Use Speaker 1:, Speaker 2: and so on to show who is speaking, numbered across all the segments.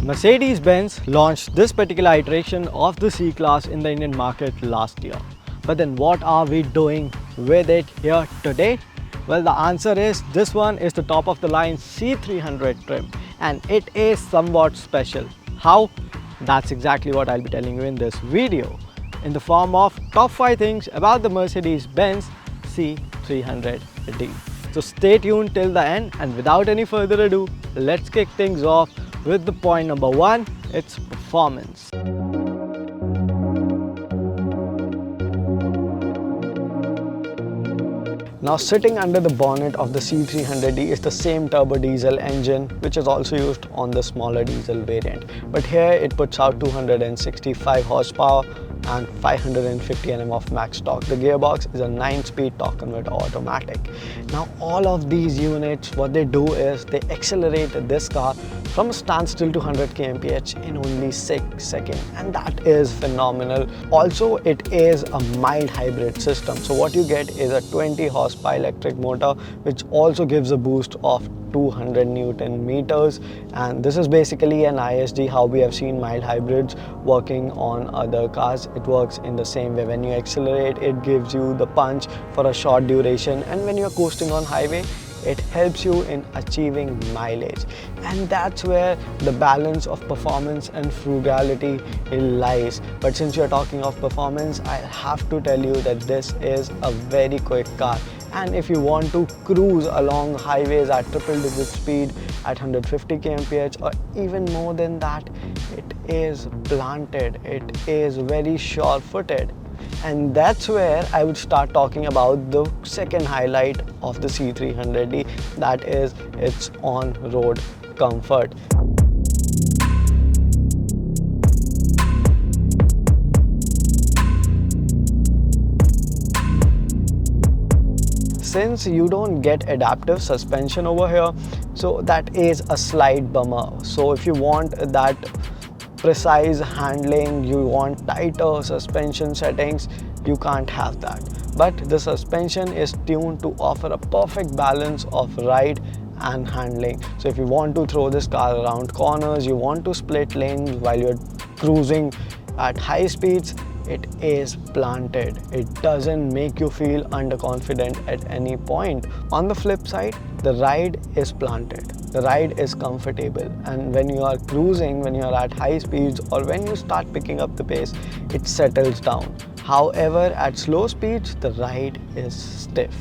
Speaker 1: Mercedes-Benz launched this particular iteration of the C-Class in the Indian market last year. But then what are we doing with it here today? Well, the answer is this one is the top of the line C300 trim, and it is somewhat special. How? That's exactly what I'll be telling you in this video in the form of top 5 things about the Mercedes-Benz C300D. So stay tuned till the end, and without any further ado, let's kick things off with the point number 1, its performance. Now, sitting under the bonnet of the C300D is the same turbo diesel engine which is also used on the smaller diesel variant, but here it puts out 265 horsepower and 550 Nm of max torque. The gearbox is a 9-speed torque converter automatic. Now, all of these units, what they do is they accelerate this car from a standstill to 100 kmph in only 6 seconds, and that is phenomenal. Also, it is a mild hybrid system, so what you get is a 20 horsepower electric motor which also gives a boost of 200 Newton meters, and this is basically an ISD, how we have seen mild hybrids working on other cars. It works in the same way. When you accelerate, it gives you the punch for a short duration, and when you're coasting on highway, it helps you in achieving mileage. And that's where the balance of performance and frugality lies. But since you're talking of performance, I have to tell you that this is a very quick car. And if you want to cruise along highways at triple-digit speed at 150 kmph or even more than that, it is planted. It is very sure-footed. And that's where I would start talking about the second highlight of the C300D, that is its on-road comfort. Since you don't get adaptive suspension over here, so that is a slight bummer. So if you want that precise handling, you want tighter suspension settings, you can't have that. But the suspension is tuned to offer a perfect balance of ride and handling. So if you want to throw this car around corners, you want to split lanes while you're cruising at high speeds, it is planted. It doesn't make you feel underconfident at any point. On the flip side, the ride is planted. The ride is comfortable, and when you are cruising, when you are at high speeds or when you start picking up the pace, it settles down. However, at slow speeds, the ride is stiff.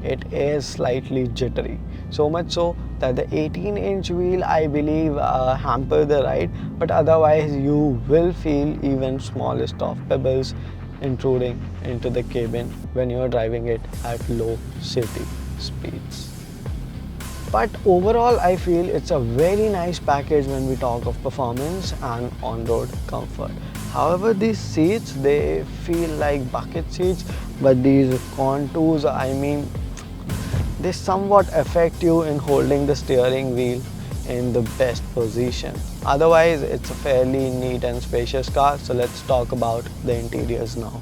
Speaker 1: It is slightly jittery. So much so that the 18-inch wheel, I believe, hamper the ride, but otherwise you will feel even smallest of pebbles intruding into the cabin when you are driving it at low city speeds. But overall, I feel it's a very nice package when we talk of performance and on-road comfort. However, these seats, they feel like bucket seats, but these contours, I mean, they somewhat affect you in holding the steering wheel in the best position. Otherwise, it's a fairly neat and spacious car. So let's talk about the interiors now.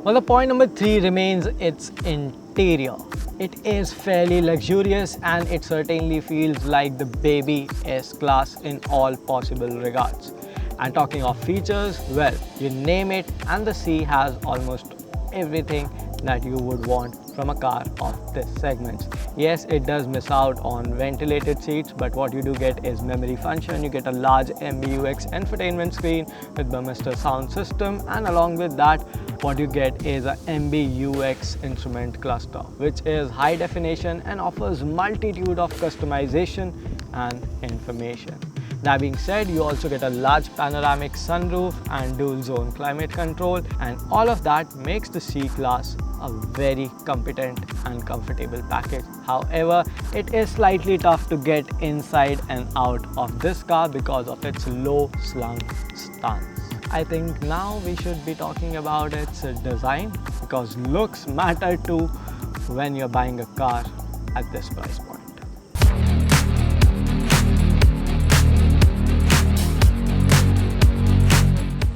Speaker 1: Well, the point number 3 remains its interior. It is fairly luxurious, and it certainly feels like the baby S-Class in all possible regards. And talking of features, well, you name it, and the C has almost everything that you would want from a car of this segment. Yes, it does miss out on ventilated seats, but what you do get is memory function. You get a large MBUX infotainment screen with Burmester sound system, and along with that, what you get is a MBUX instrument cluster, which is high definition and offers multitude of customization and information. That being said, you also get a large panoramic sunroof and dual zone climate control, and all of that makes the C-Class a very competent and comfortable package. However, it is slightly tough to get inside and out of this car because of its low slung stance. I think now we should be talking about its design, because looks matter too when you're buying a car at this price point.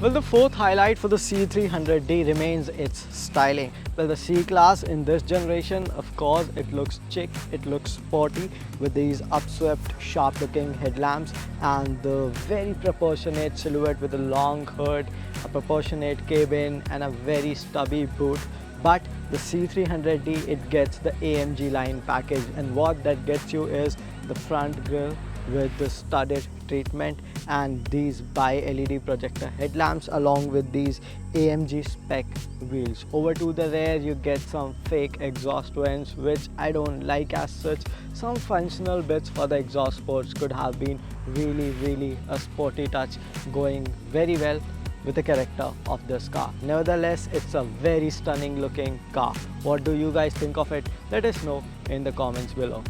Speaker 1: Well, Well, the fourth highlight for the C300D remains its styling. Well, the C-Class in this generation, of course, it looks chic, it looks sporty with these upswept, sharp-looking headlamps and the very proportionate silhouette with a long hood, a proportionate cabin and a very stubby boot. But the C300D, it gets the AMG line package, and what that gets you is the front grille with the studded treatment and these bi-LED projector headlamps along with these AMG spec wheels. Over to the rear you get some fake exhaust vents, which I don't like as such. Some functional bits for the exhaust ports could have been really a sporty touch, going very well with the character of this car. Nevertheless, it's a very stunning looking car. What do you guys think of it? Let us know in the comments below.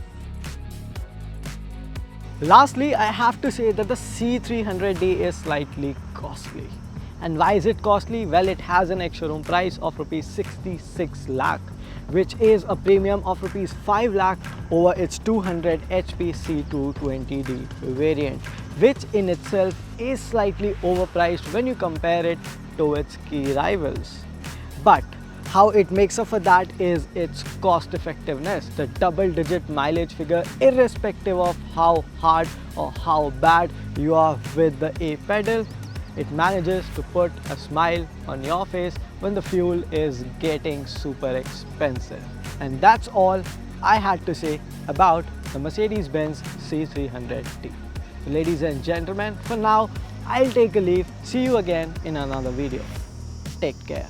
Speaker 1: Lastly, I have to say that the C300D is slightly costly. And why is it costly? Well, it has an ex-showroom price of rupees 66 lakh, which is a premium of rupees 5 lakh over its 200 HP C220D variant, which in itself is slightly overpriced when you compare it to its key rivals. But how it makes up for that is its cost effectiveness. The double-digit mileage figure, irrespective of how hard or how bad you are with the A pedal, it manages to put a smile on your face when the fuel is getting super expensive. And that's all I had to say about the Mercedes-Benz C300D. Ladies and gentlemen, for now, I'll take a leave. See you again in another video. Take care.